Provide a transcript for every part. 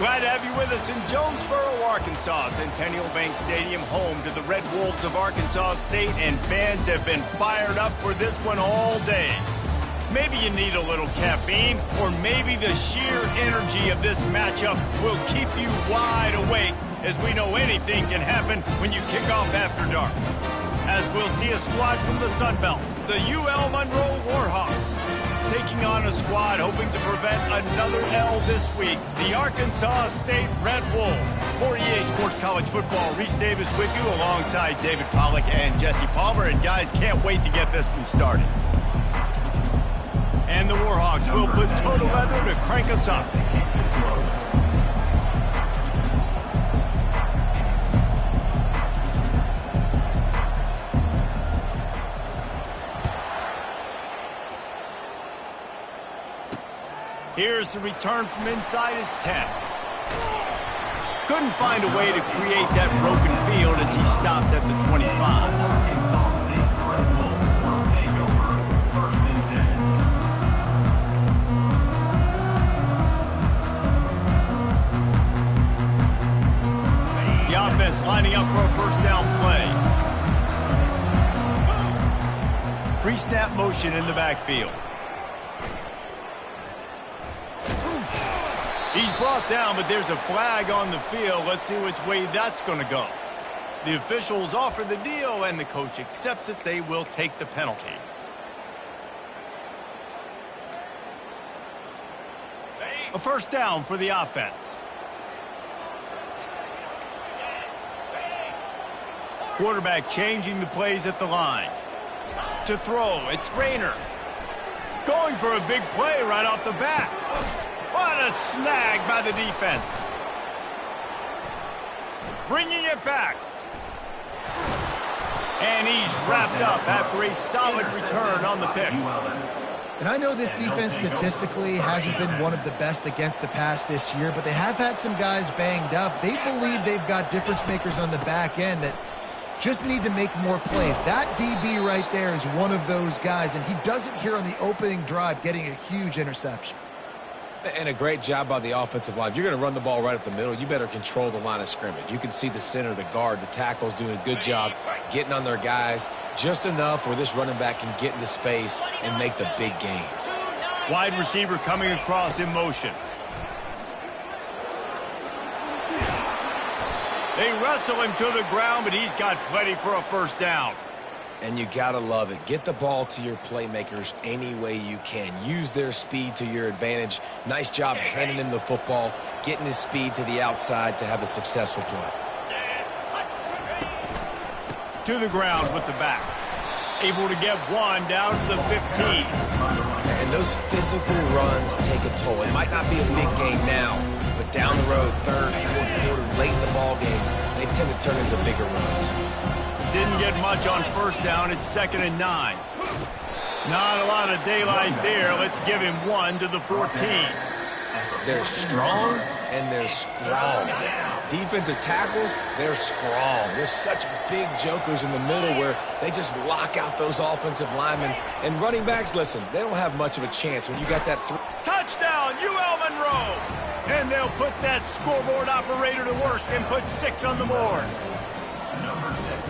Glad to have you with us in Jonesboro, Arkansas. Centennial Bank Stadium, home to the Red Wolves of Arkansas State, and fans have been fired up for this one all day. Maybe you need a little caffeine, or maybe the sheer energy of this matchup will keep you wide awake, as we know anything can happen when you kick off after dark. As we'll see a squad from the Sun Belt, the UL Monroe Warhawks, taking on a squad hoping to prevent another L this week, the Arkansas State Red Wolves. For EA Sports College Football, Reese Davis with you alongside David Pollack and Jesse Palmer. And guys, can't wait to get this one started. And the Warhawks will put total leather to crank us up. Here's the return from inside his 10. Couldn't find a way to create that broken field as he stopped at the 25. The offense lining up for a first down play. Pre-snap motion in the backfield. He's brought down, but there's a flag on the field. Let's see which way that's going to go. The officials offer the deal, and the coach accepts it. They will take the penalty. A first down for the offense. Quarterback changing the plays at the line. To throw, it's Rayner. Going for a big play right off the bat. What a snag by the defense. Bringing it back. And he's wrapped up after a solid return on the pick. And I know this defense statistically hasn't been one of the best against the pass this year, but they have had some guys banged up. They believe they've got difference makers on the back end that just need to make more plays. That DB right there is one of those guys, and he does it here on the opening drive, getting a huge interception. And a great job by the offensive line. If you're going to run the ball right up the middle, you better control the line of scrimmage. You can see the center, the guard, the tackles doing a good job getting on their guys just enough where this running back can get into space and make the big gain. Wide receiver coming across in motion. They wrestle him to the ground, but he's got plenty for a first down. And you got to love it. Get the ball to your playmakers any way you can. Use their speed to your advantage. Nice job handing him the football, getting his speed to the outside to have a successful play. To the ground with the back. Able to get one down to the 15. And those physical runs take a toll. It might not be a big game now, but down the road, third, fourth quarter, late in the ball games, they tend to turn into bigger runs. Didn't get much on first down. It's 2nd and 9. Not a lot of daylight there. Let's give him one to the 14. They're strong and they're strong. Defensive tackles, they're strong. There's such big jokers in the middle where they just lock out those offensive linemen. And running backs, listen, they don't have much of a chance when you got that. Touchdown, UL Monroe! And they'll put that scoreboard operator to work and put 6 on the board.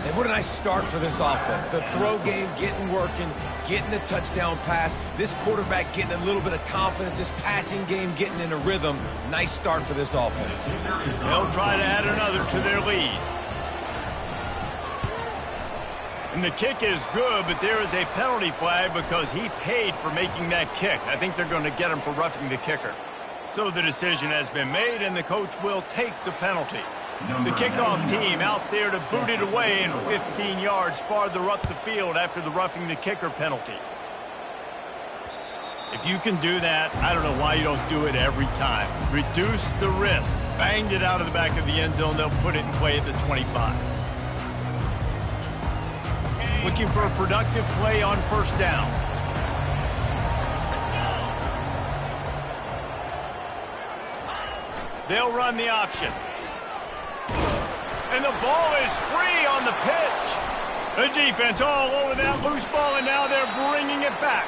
And what a nice start for this offense. The throw game getting working, getting the touchdown pass. This quarterback getting a little bit of confidence. This passing game getting in a rhythm. Nice start for this offense. They'll try to add another to their lead. And the kick is good, but there is a penalty flag because he paid for making that kick. I think they're going to get him for roughing the kicker. So the decision has been made, and the coach will take the penalty. The kickoff team out there to boot it away and 15 yards farther up the field after the roughing the kicker penalty. If you can do that, I don't know why you don't do it every time. Reduce the risk. Banged it out of the back of the end zone. They'll put it in play at the 25. Looking for a productive play on first down. They'll run the option. And the ball is free on the pitch. The defense all over that loose ball, and now they're bringing it back.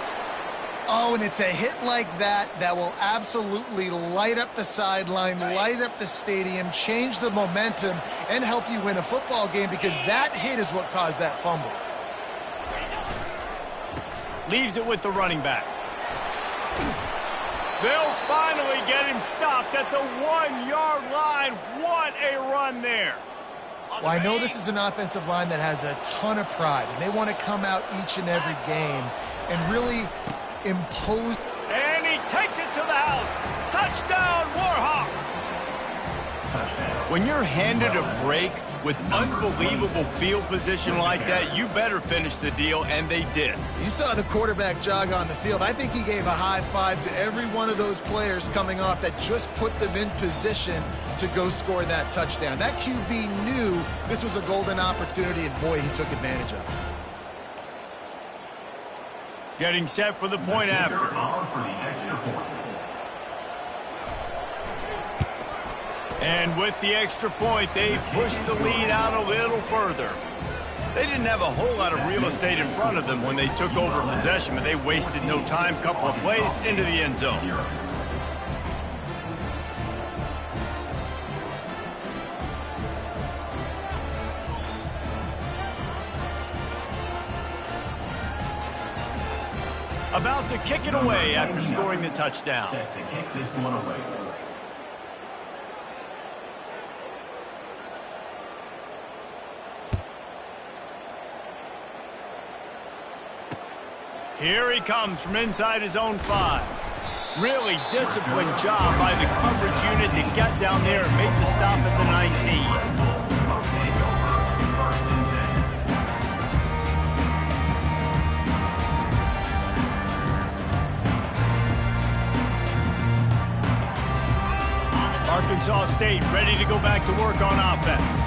Oh, and it's a hit like that that will absolutely light up the sideline, light up the stadium, change the momentum, and help you win a football game, because that hit is what caused that fumble. Leaves it with the running back. They'll finally get him stopped at the 1-yard line. What a run there. Well, I know this is an offensive line that has a ton of pride, and they want to come out each and every game and really impose. And he takes it to the house. Touchdown, Warhawks! When you're handed a break with unbelievable field position like that, you better finish the deal, and they did. You saw the quarterback jog on the field. I think he gave a high five to every one of those players coming off that just put them in position to go score that touchdown. That QB knew this was a golden opportunity, and boy, he took advantage of it. Getting set for the point after. And with the extra point, they pushed the lead out a little further. They didn't have a whole lot of real estate in front of them when they took over possession, but they wasted no time. Couple of plays into the end zone. About to kick it away after scoring the touchdown. Set to kick this one away. Here he comes from inside his own 5. Really disciplined job by the coverage unit to get down there and make the stop at the 19. Arkansas State ready to go back to work on offense.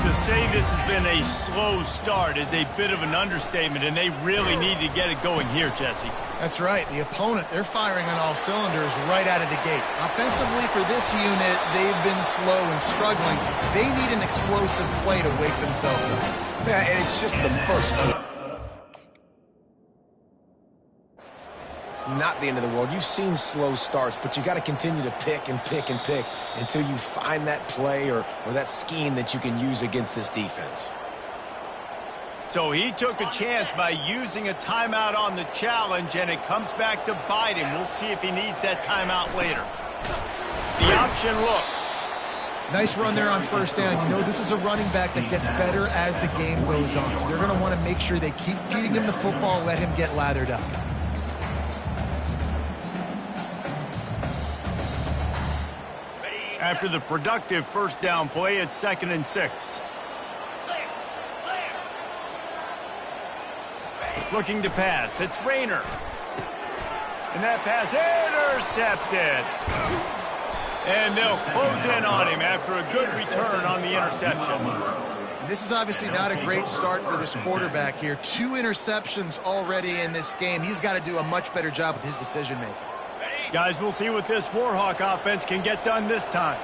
To say this has been a slow start is a bit of an understatement, and they really need to get it going here, Jesse. That's right. The opponent, they're firing on all cylinders right out of the gate. Offensively, for this unit, they've been slow and struggling. They need an explosive play to wake themselves up. Yeah, and it's just the first quarter. Not the end of the world. You've seen slow starts, but you got to continue to pick and pick and pick until you find that play or that scheme that you can use against this defense. So he took a chance by using a timeout on the challenge, and it comes back to bite him. We'll see if he needs that timeout later. The option look. Nice run there on first down. You know, this is a running back that gets better as the game goes on. So they're going to want to make sure they keep feeding him the football, let him get lathered up. After the productive first down play, it's 2nd and 6. Looking to pass, it's Rayner. And that pass intercepted. And they'll close in on him after a good return on the interception. This is obviously not a great start for this quarterback here. 2 interceptions already in this game. He's got to do a much better job with his decision-making. Guys, we'll see what this Warhawk offense can get done this time.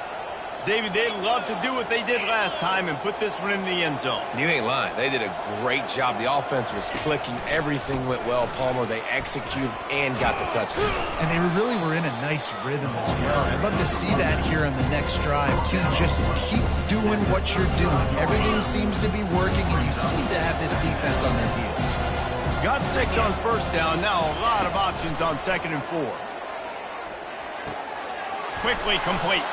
David, they'd love to do what they did last time and put this one in the end zone. You ain't lying. They did a great job. The offense was clicking. Everything went well, Palmer. They executed and got the touchdown. And they really were in a nice rhythm as well. I'd love to see that here on the next drive, too. Just keep doing what you're doing. Everything seems to be working, and you seem to have this defense on their heels. Got 6 on first down. Now a lot of options on 2nd and 4. Quickly complete.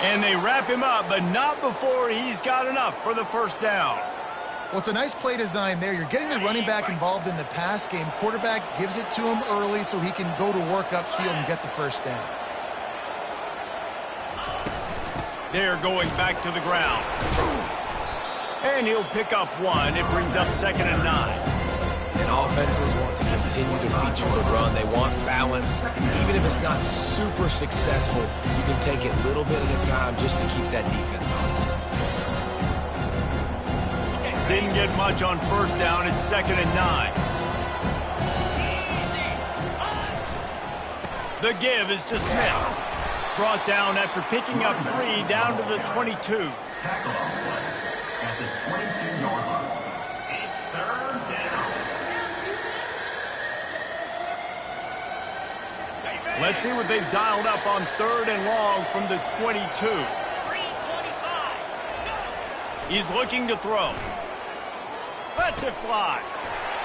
And they wrap him up, but not before he's got enough for the first down. Well, it's a nice play design there. You're getting the running back involved in the pass game. Quarterback gives it to him early so he can go to work upfield and get the first down. They're going back to the ground. And he'll pick up 1. It brings up 2nd and 9. And offenses want to continue to feature the run. They want balance. Even if it's not super successful, you can take it little bit at a time just to keep that defense honest. Didn't get much on first down. It's 2nd and 9. The give is to Smith. Brought down after picking up 3 down to the 22. Tackle on play at the 22-yard line. It's 3rd down. Let's see what they've dialed up on 3rd and long from the 22. He's looking to throw. Lets it fly.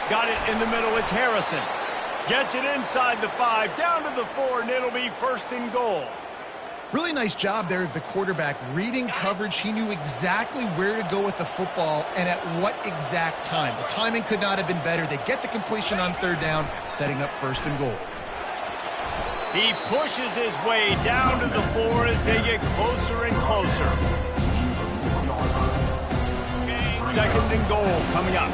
Got it in the middle. It's Harrison. Gets it inside the 5, down to the 4, and it'll be 1st and goal. Really nice job there of the quarterback. Reading coverage, he knew exactly where to go with the football and at what exact time. The timing could not have been better. They get the completion on 3rd down, setting up 1st and goal. He pushes his way down to the 4 as they get closer and closer. 2nd and goal coming up.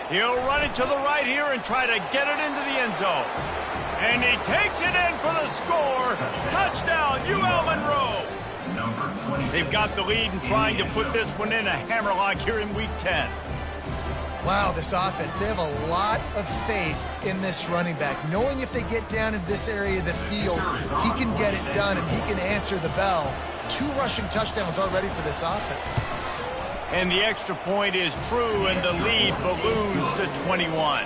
He'll run it to the right here and try to get it into the end zone. And he takes it in for the score. Touchdown, UL Monroe. They've got the lead and trying to put this one in a hammerlock here in Week 10. Wow, this offense, they have a lot of faith in this running back. Knowing if they get down in this area of the field, he can get it done and he can answer the bell. 2 rushing touchdowns already for this offense. And the extra point is true, and the lead balloons to 21.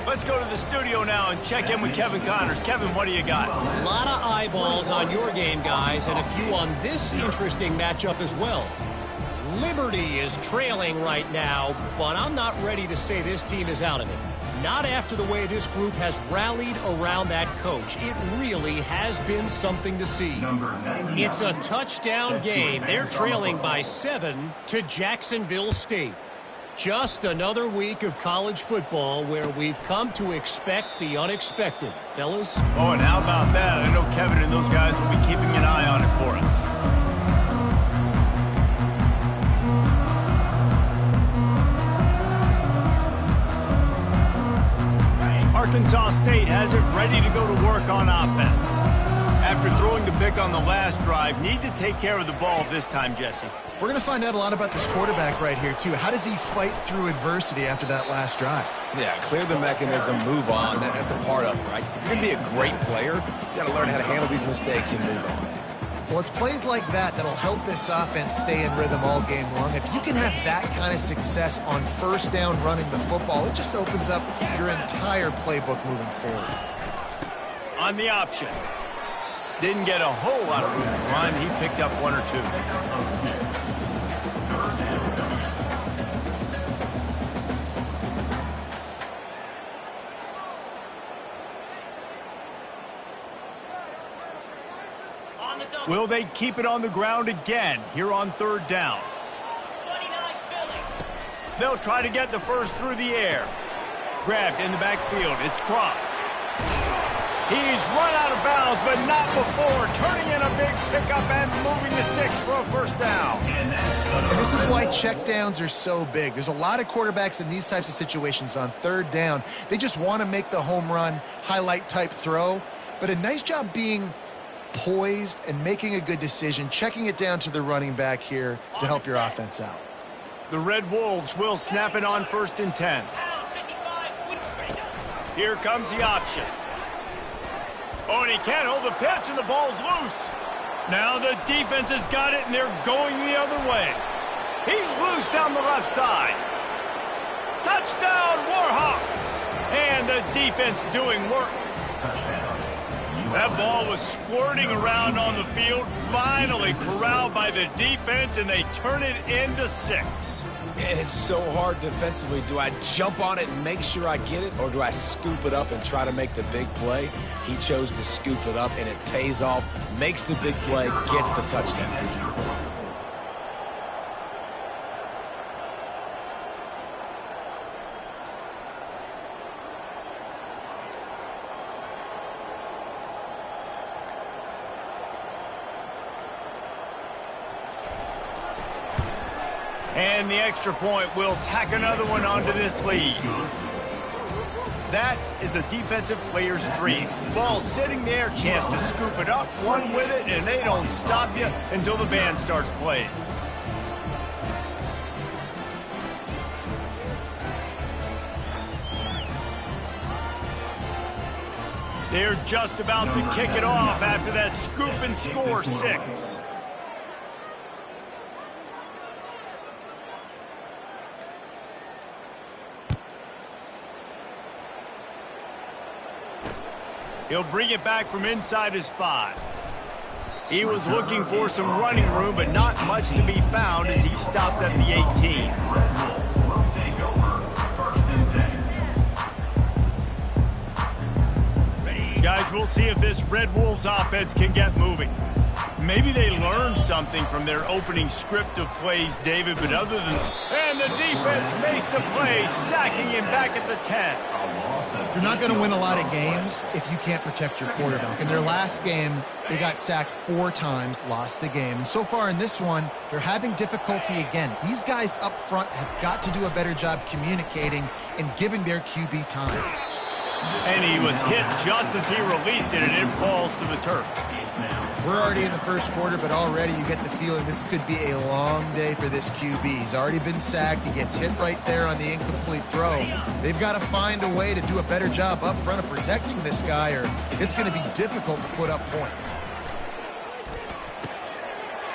Let's go to the studio now and check in with Kevin Connors. Kevin, what do you got? A lot of eyeballs on your game, guys, and a few on this interesting matchup as well. Liberty is trailing right now, but I'm not ready to say this team is out of it. Not after the way this group has rallied around that coach. It really has been something to see. It's a touchdown game. They're trailing by 7 to Jacksonville State. Just another week of college football where we've come to expect the unexpected. Fellas? Oh, and how about that? I know Kevin and those guys will be keeping an eye on it for us. Arkansas State has it ready to go to work on offense. After throwing the pick on the last drive, need to take care of the ball this time, Jesse. We're going to find out a lot about this quarterback right here, too. How does he fight through adversity after that last drive? Yeah, clear the mechanism, move on. That's a part of it, right? If you're going to be a great player, you got to learn how to handle these mistakes and move on. Well, it's plays like that that'll help this offense stay in rhythm all game long. If you can have that kind of success on 1st down running the football, it just opens up your entire playbook moving forward. On the option. Didn't get a whole lot of room to run. He picked up 1 or 2. Will they keep it on the ground again here on 3rd down? They'll try to get the 1st through the air. Grabbed in the backfield. It's Cross. He's run out of bounds, but not before. Turning in a big pickup and moving the sticks for a 1st down. And this is why checkdowns are so big. There's a lot of quarterbacks in these types of situations on 3rd down. They just want to make the home run, highlight type throw. But a nice job being poised and making a good decision, checking it down to the running back here to help your offense out. The Red Wolves will snap it on 1st and 10. Here comes the option. Oh, and he can't hold the pitch, and the ball's loose. Now the defense has got it, and they're going the other way. He's loose down the left side. Touchdown, Warhawks! And the defense doing work. That ball was squirting around on the field, finally corralled by the defense, and they turn it into 6. And it's so hard defensively. Do I jump on it and make sure I get it, or do I scoop it up and try to make the big play? He chose to scoop it up, and it pays off, makes the big play, gets the touchdown. And the extra point will tack another one onto this lead. That is a defensive player's dream. Ball sitting there, chance to scoop it up, one with it, and they don't stop you until the band starts playing. They're just about to kick it off after that scoop and score 6. He'll bring it back from inside his 5. He was looking for some running room, but not much to be found as he stopped at the 18. Guys, we'll see if this Red Wolves offense can get moving. Maybe they learned something from their opening script of plays, David, but other than... And the defense makes a play, sacking him back at the 10. You're not going to win a lot of games if you can't protect your quarterback. In their last game, they got sacked 4 times, lost the game. And so far in this one, they're having difficulty again. These guys up front have got to do a better job communicating and giving their QB time. And he was hit just as he released it, and it falls to the turf. We're already in the first quarter, but already you get the feeling this could be a long day for this QB. He's already been sacked. He gets hit right there on the incomplete throw. They've got to find a way to do a better job up front of protecting this guy, or it's going to be difficult to put up points.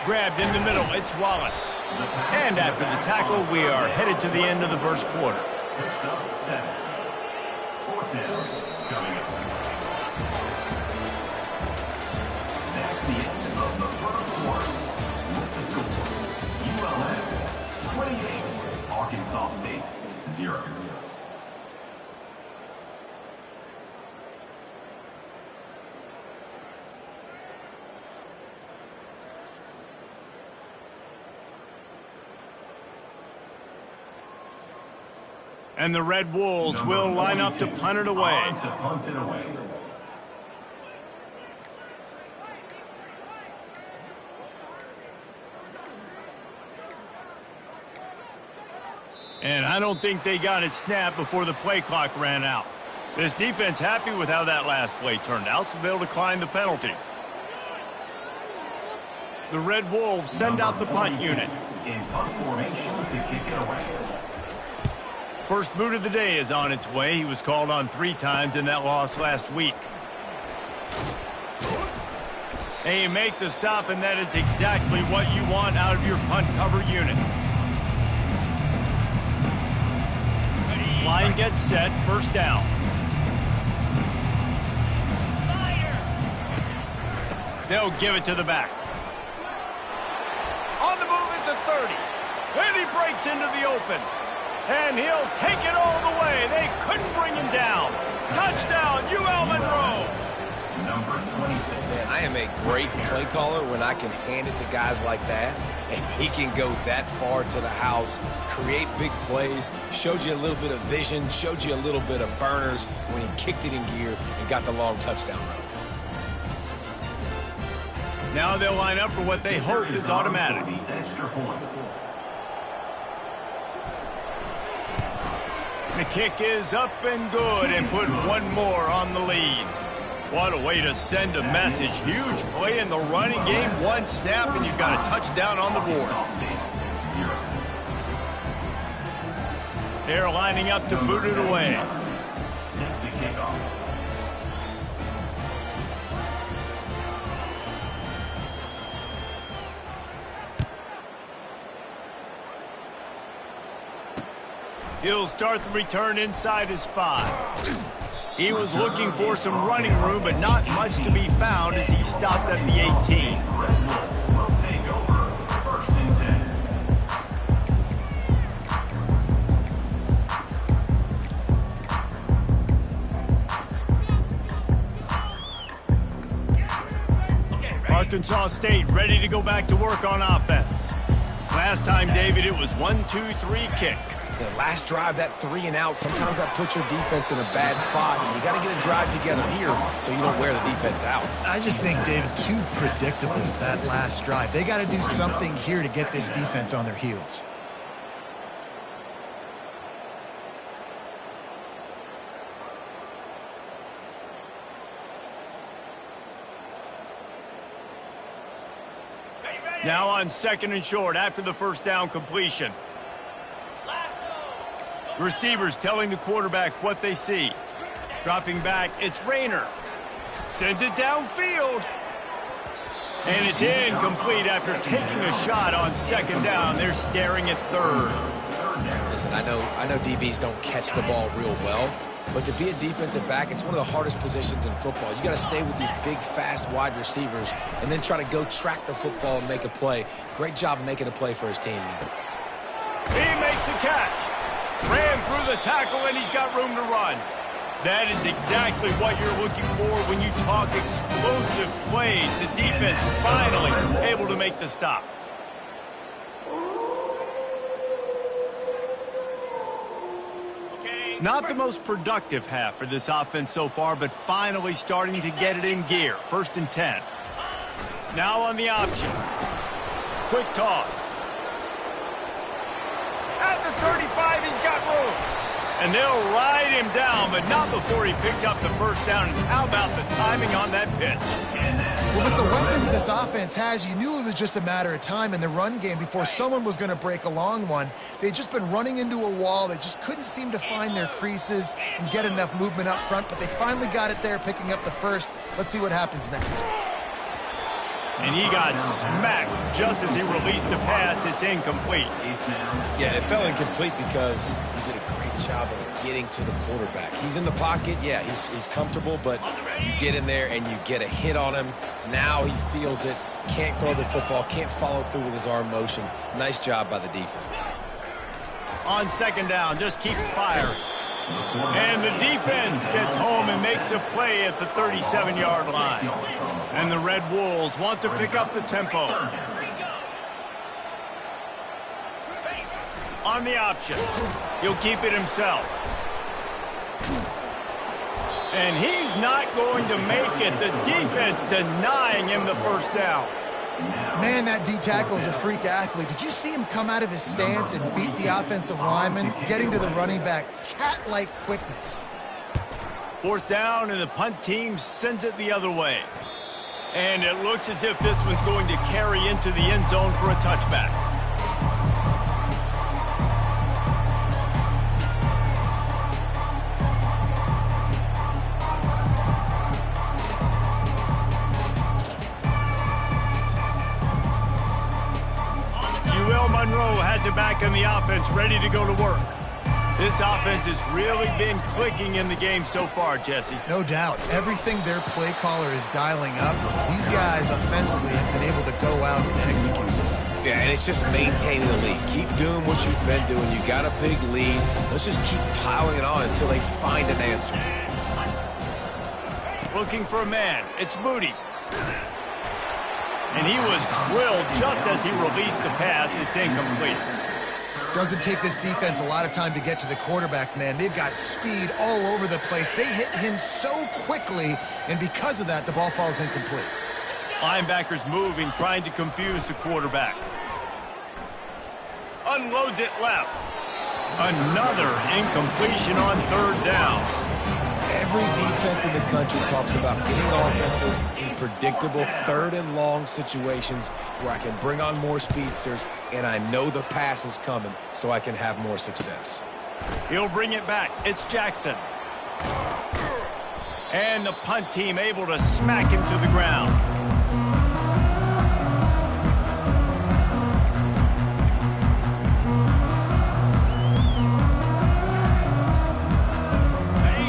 Grabbed in the middle, it's Wallace. And after the tackle, we are headed to the end of the first quarter. Coming up. That's the end of the first quarter. With the score, ULM 28, Arkansas State 0. And the Red Wolves will line up to punt it away. And I don't think they got it snapped before the play clock ran out. This defense happy with how that last play turned out, so they'll decline the penalty. The Red Wolves send out the punt unit. In punt formation to kick it away. First boot of the day is on its way. He was called on 3 times in that loss last week. They make the stop, and that is exactly what you want out of your punt cover unit. Line gets set, first down. They'll give it to the back. On the move at the 30. And he breaks into the open. And he'll take it all the way. They couldn't bring him down. Touchdown, UL Monroe. Number 26. Man, I am a great play caller when I can hand it to guys like that. And he can go that far to the house, create big plays, showed you a little bit of vision, showed you a little bit of burners when he kicked it in gear and got the long touchdown run. Now they'll line up for what they hope is automatic. The kick is up and good and put one more on the lead. What a way to send a message. Huge play in the running game. One snap and you've got a touchdown on the board. They're lining up to boot it away. Set to kick off. He'll start the return inside his 5. He was looking for some running room, but not much to be found as he stopped at the 18. Will take over first and 10. Arkansas State ready to go back to work on offense. Last time, David, it was 1-2-3 kick. The last drive, that 3 and out, sometimes that puts your defense in a bad spot, and you got to get a drive together here so you don't wear the defense out. I just think, David, too predictable, that last drive. They got to do something here to get this defense on their heels. Now on second and short after the first down completion. Receivers telling the quarterback what they see. Dropping back, it's Rayner. Sends it downfield. And it's incomplete after taking a shot on second down. They're staring at third. Listen, I know DBs don't catch the ball real well, But to be a defensive back, it's one of the hardest positions in football. You got to stay with these big, fast wide receivers and then try to go track the football and make a play. Great job making a play for his team. He makes the catch. Ran through the tackle, and he's got room to run. That is exactly what you're looking for when you talk explosive plays. The defense finally able to make the stop. Not the most productive half for this offense so far, but finally starting to get it in gear. 1st and 10. Now on the option. Quick toss. At the 35, he's got room. And they'll ride him down, but not before he picks up the first down. And how about the timing on that pitch? Well, with the weapons this offense has, you knew it was just a matter of time in the run game before someone was going to break a long one. They'd just been running into a wall. They just couldn't seem to find their creases and get enough movement up front, but they finally got it there, picking up the first. Let's see what happens next. And he got smacked just as he released the pass. It's incomplete. Yeah, it fell incomplete because he did a great job of getting to the quarterback. He's in the pocket. Yeah, he's comfortable, but you get in there and you get a hit on him. Now he feels it. Can't throw the football. Can't follow through with his arm motion. Nice job by the defense. On 2nd down, just keeps firing. And the defense gets home and makes a play at the 37-yard line. And the Red Wolves want to pick up the tempo. On the option. He'll keep it himself. And he's not going to make it. The defense denying him the first down. Man, that D-tackle is a freak athlete. Did you see him come out of his stance and beat the offensive lineman, getting to the running back? Cat-like quickness. 4th down, and the punt team sends it the other way. And it looks as if this one's going to carry into the end zone for a touchback. Monroe has it back in the offense, ready to go to work. This offense has really been clicking in the game so far, Jesse. No doubt. Everything their play caller is dialing up, these guys offensively have been able to go out and execute. Yeah, and it's just maintaining the lead. Keep doing what you've been doing. You got a big lead. Let's just keep piling it on until they find an answer. Looking for a man. It's Moody. And he was drilled just as he released the pass. It's incomplete. Doesn't take this defense a lot of time to get to the quarterback, man. They've got speed all over the place. They hit him so quickly, and because of that, the ball falls incomplete. Linebackers moving, trying to confuse the quarterback. Unloads it left. Another incompletion on 3rd down. Every defense in the country talks about getting offenses in predictable 3rd and long situations where I can bring on more speedsters and I know the pass is coming so I can have more success. He'll bring it back. It's Jackson. And the punt team able to smack him to the ground.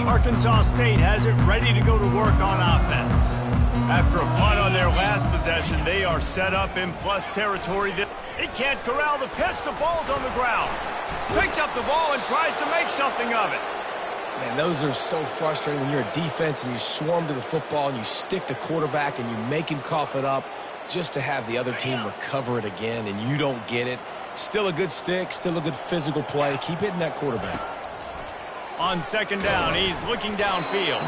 Arkansas State has it ready to go to work on offense. After a punt on their last possession, they are set up in plus territory. He can't corral the pitch. The ball's on the ground. Picks up the ball and tries to make something of it. Man, those are so frustrating when you're a defense and you swarm to the football and you stick the quarterback and you make him cough it up just to have the other team recover it again and you don't get it. Still a good stick, still a good physical play. Keep hitting that quarterback. On 2nd down, he's looking downfield.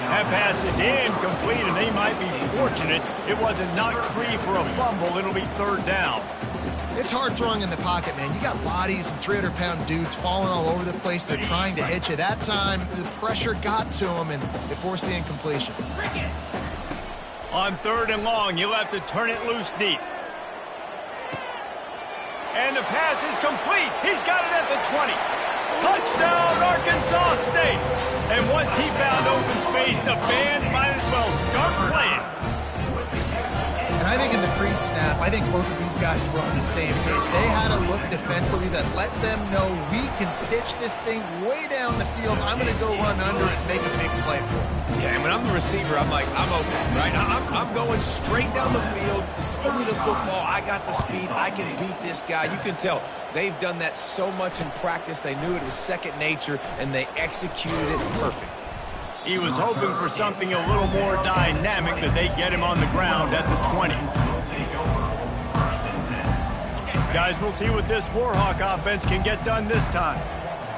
That pass is incomplete, and they might be fortunate it wasn't knocked free for a fumble. It'll be 3rd down. It's hard throwing in the pocket, man. You got bodies and 300-pound dudes falling all over the place. They're trying to hit you. That time, the pressure got to him, and it forced the incompletion. On 3rd and long, you'll have to turn it loose deep. And the pass is complete. He's got it at the 20. Touchdown, Arkansas State. And once he found open space, the band might as well start playing. And I think in the pre-snap, I think both of these guys were on the same page. They had a look defensively that let them know we can pitch this thing way down the field. I'm going to go run under and make a big play for it. Yeah, and when I'm the receiver, I'm like, I'm open, right? I'm going straight down the field. Throw me the football. I got the speed. I can beat this guy. You can tell they've done that so much in practice. They knew it was second nature, and they executed it perfect. He was hoping for something a little more dynamic, but they get him on the ground at the 20. Guys, we'll see what this Warhawk offense can get done this time.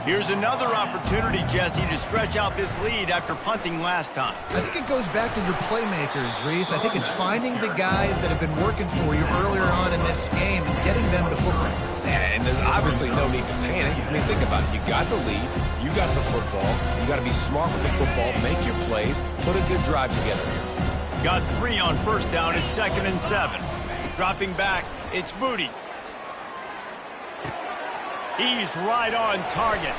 Here's another opportunity, Jesse, to stretch out this lead after punting last time. I think it goes back to your playmakers, Reese. I think it's finding the guys that have been working for you earlier on in this game and getting them the football. Yeah, and there's obviously no need to panic. I mean, think about it. You got the lead. You got the football. You got to be smart with the football. Make your plays. Put a good drive together here. Got 3 on first down. It's 2nd and 7. Dropping back, it's Booty. He's right on target.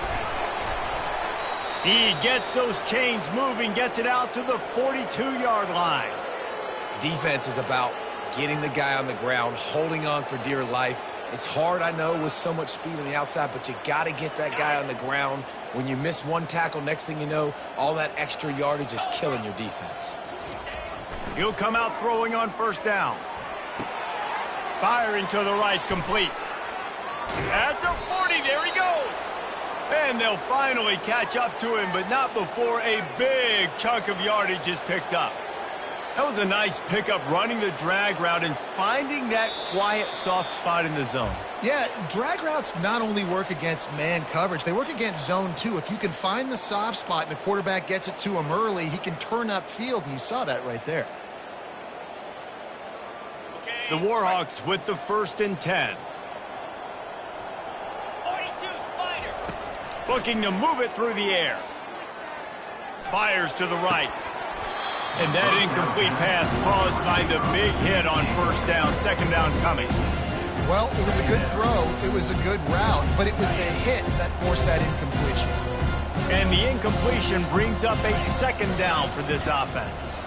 He gets those chains moving, gets it out to the 42-yard line. Defense is about getting the guy on the ground, holding on for dear life. It's hard, I know, with so much speed on the outside, but you got to get that guy on the ground. When you miss one tackle, next thing you know, all that extra yardage is killing your defense. He'll come out throwing on first down. Firing to the right, complete. At the 40, there he goes. And they'll finally catch up to him, but not before a big chunk of yardage is picked up. That was a nice pickup, running the drag route and finding that quiet, soft spot in the zone. Yeah, drag routes not only work against man coverage, they work against zone too. If you can find the soft spot and the quarterback gets it to him early, he can turn upfield, and you saw that right there. The Warhawks with the 1st and 10. Looking to move it through the air. Fires to the right. And that incomplete pass caused by the big hit on first down. 2nd down coming. Well, it was a good throw. It was a good route, but it was the hit that forced that incompletion. And the incompletion brings up a 2nd down for this offense.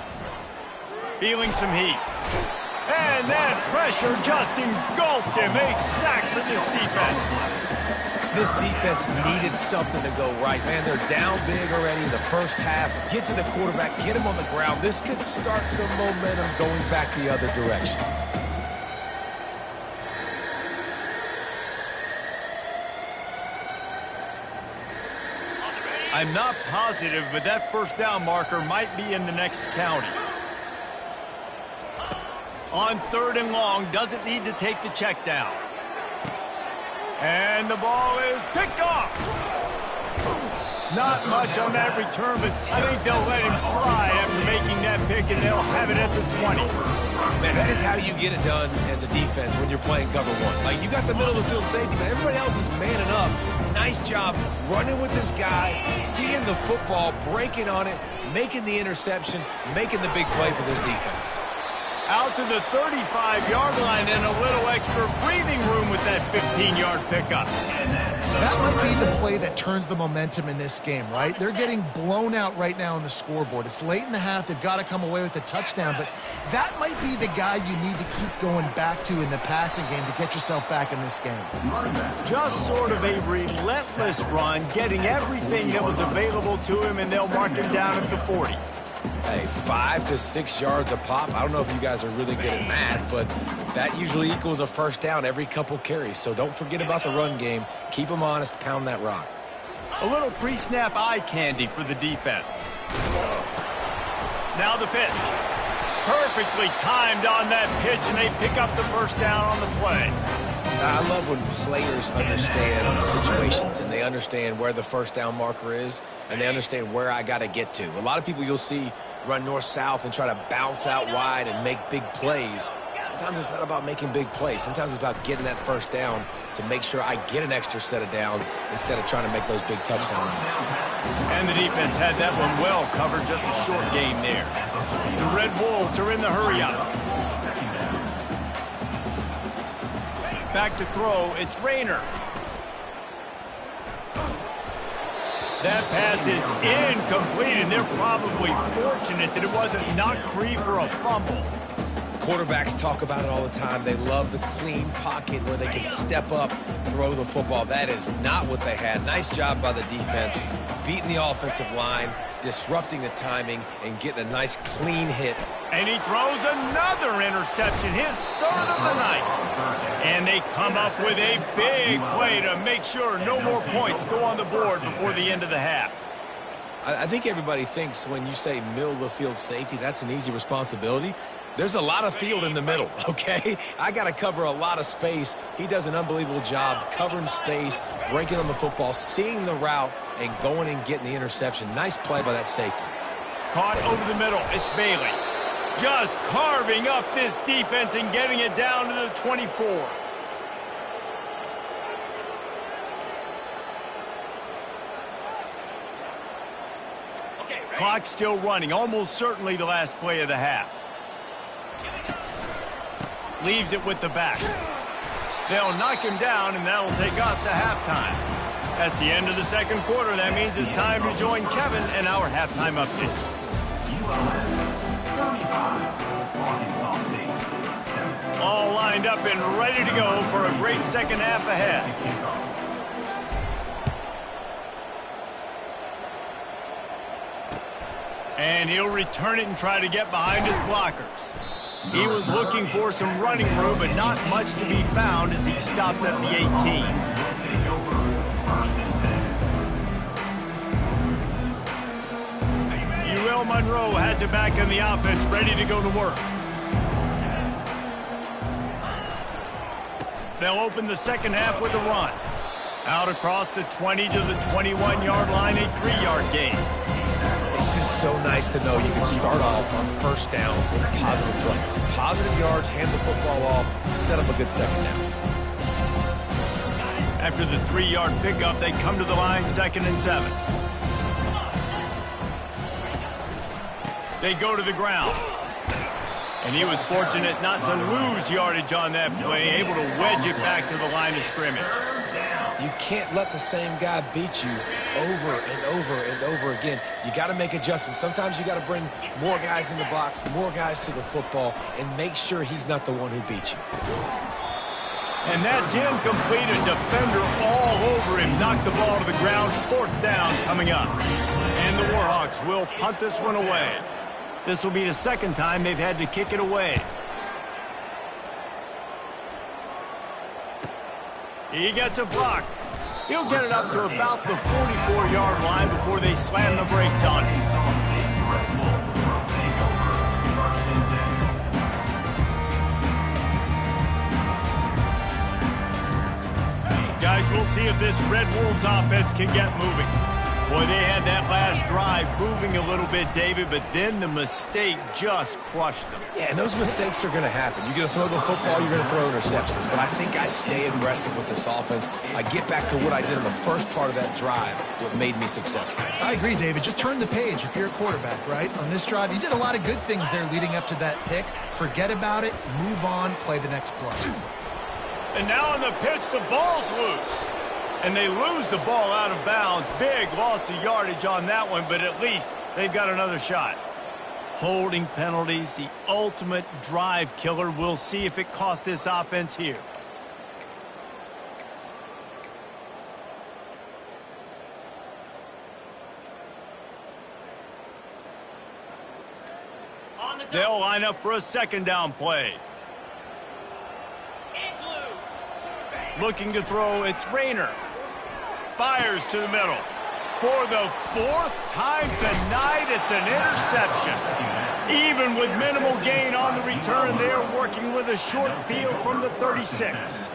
Feeling some heat. And that pressure just engulfed him. A sack for this defense. This defense needed something to go right, man. They're down big already in the first half. Get to the quarterback, get him on the ground. This could start some momentum going back the other direction. I'm not positive, but that first down marker might be in the next county. On 3rd and long, doesn't need to take the check down. And the ball is picked off. Not much on that return, but I think they'll let him slide after making that pick, and they'll have it at the 20. Man, that is how you get it done as a defense when you're playing cover one. Like, you got the middle of the field safety, but everybody else is manning up. Nice job running with this guy, seeing the football, breaking on it, making the interception, making the big play for this defense. Out to the 35-yard line and a little extra breathing room with that 15-yard pickup. That might be the play that turns the momentum in this game, right? They're getting blown out right now on the scoreboard. It's late in the half. They've got to come away with a touchdown, but that might be the guy you need to keep going back to in the passing game to get yourself back in this game. Just sort of a relentless run, getting everything that was available to him, and they'll mark him down at the 40. Hey, 5 to 6 yards a pop. I don't know if you guys are really good at math, but that usually equals a first down every couple carries. So don't forget about the run game. Keep them honest. Pound that rock. A little pre-snap eye candy for the defense. Now the pitch. Perfectly timed on that pitch, and they pick up the first down on the play. I love when players understand situations and they understand where the first down marker is and they understand where I got to get to. A lot of people you'll see run north-south and try to bounce out wide and make big plays. Sometimes it's not about making big plays. Sometimes it's about getting that first down to make sure I get an extra set of downs instead of trying to make those big touchdown runs. And the defense had that one well covered, just a short game there. The Red Wolves are in the hurry-up. Back to throw, it's Rayner. That pass is incomplete, and they're probably fortunate that it wasn't knocked free for a fumble. Quarterbacks talk about it all the time. They love the clean pocket where they can step up, throw the football. That is not what they had. Nice job by the defense, beating the offensive line, disrupting the timing, and getting a nice clean hit. And he throws another interception, his third of the night. And they come up with a big play to make sure no more points go on the board before the end of the half. I think everybody thinks when you say middle of the field safety, that's an easy responsibility. There's a lot of field in the middle, okay? I got to cover a lot of space. He does an unbelievable job covering space, breaking on the football, seeing the route, and going and getting the interception. Nice play by that safety. Caught over the middle. It's Bailey. Just carving up this defense and getting it down to the 24. Clock still running, almost certainly the last play of the half. Leaves it with the back. They'll knock him down, and that'll take us to halftime. That's the end of the second quarter. That means it's time to join Kevin and our halftime update. All lined up and ready to go for a great second half ahead. And he'll return it and try to get behind his blockers. He was looking for some running room, but not much to be found as he stopped at the 18. UL Monroe has it back in the offense, ready to go to work. They'll open the second half with a run. Out across the 20 to the 21-yard line, a 3-yard gain. It's just so nice to know you can start off on first down with positive plays. Positive yards, hand the football off, set up a good second down. After the 3-yard pickup, they come to the line, 2nd and 7. They go to the ground. And he was fortunate not to lose yardage on that play, able to wedge it back to the line of scrimmage. You can't let the same guy beat you over and over and over again. You got to make adjustments. Sometimes you got to bring more guys in the box, more guys to the football, and make sure he's not the one who beat you. And that's incomplete. A defender all over him. Knocked the ball to the ground. 4th down coming up. And the Warhawks will punt this one away. This will be the second time they've had to kick it away. He gets a block. He'll get it up to about the 44-yard line before they slam the brakes on him. Guys, we'll see if this Red Wolves offense can get moving. Boy, they had that last drive moving a little bit, David, but then the mistake just crushed them. Yeah, and those mistakes are going to happen. You're going to throw the football, you're going to throw interceptions. But I think I stay aggressive with this offense. I get back to what I did in the first part of that drive, what made me successful. I agree, David. Just turn the page if you're a quarterback, right? On this drive, you did a lot of good things there leading up to that pick. Forget about it, move on, play the next play. And now on the pitch, the ball's loose. And they lose the ball out of bounds. Big loss of yardage on that one, but at least they've got another shot. Holding penalties, the ultimate drive killer. We'll see if it costs this offense here. They'll line up for a 2nd down play. Looking to throw, it's Rayner. Fires to the middle. For the 4th time tonight, it's an interception. Even with minimal gain on the return, they're working with a short field from the 36.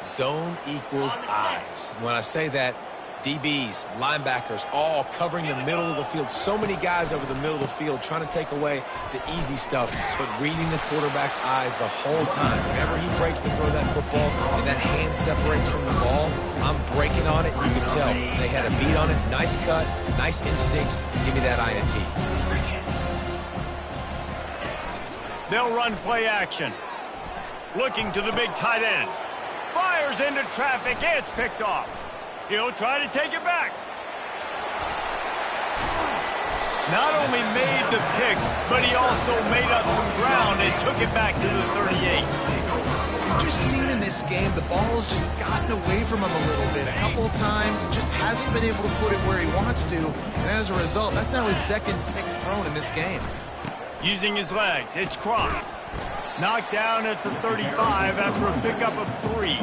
Zone equals eyes. When I say that, DBs, linebackers, all covering the middle of the field. So many guys over the middle of the field trying to take away the easy stuff, but reading the quarterback's eyes the whole time. Whenever he breaks to throw that football and that hand separates from the ball, I'm breaking on it. You can tell. They had a beat on it. Nice cut, nice instincts. Give me that INT. They'll run play action. Looking to the big tight end. Fires into traffic. It's picked off. He'll try to take it back. Not only made the pick, but he also made up some ground and took it back to the 38. We've just seen in this game the ball's just gotten away from him a little bit. A couple of times, just hasn't been able to put it where he wants to. And as a result, that's now his second pick thrown in this game. Using his legs, it's cross. Knocked down at the 35 after a pickup of 3.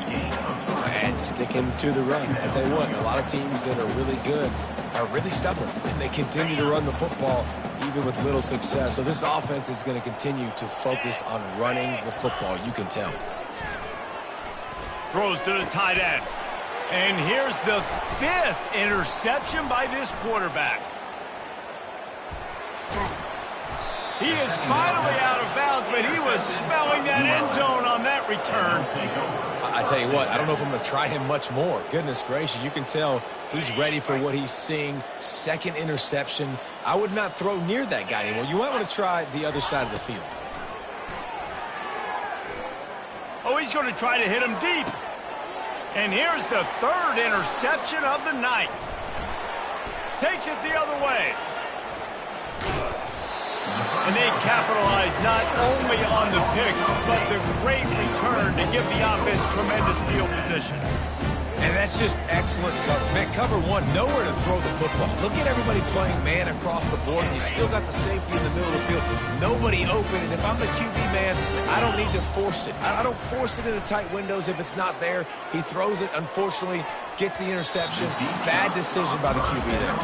And sticking to the run. I tell you what, a lot of teams that are really good are really stubborn, and they continue to run the football even with little success. So this offense is going to continue to focus on running the football, you can tell. Throws to the tight end. And here's the 5th interception by this quarterback. He is finally out of bounds, but he was smelling that end zone on that return. I tell you what, I don't know if I'm going to try him much more. Goodness gracious, you can tell he's ready for what he's seeing. 2nd interception. I would not throw near that guy anymore. You might want to try the other side of the field. Oh, he's going to try to hit him deep. And here's the 3rd interception of the night. Takes it the other way. And they capitalized not only on the pick, but the great return to give the offense tremendous field position. And that's just excellent cover. Man, cover 1, nowhere to throw the football. Look at everybody playing man across the board, and you still got the safety in the middle of the field. Nobody open, and if I'm the QB man, I don't need to force it. I don't force it in the tight windows if it's not there. He throws it, unfortunately, gets the interception. Bad decision by the QB there.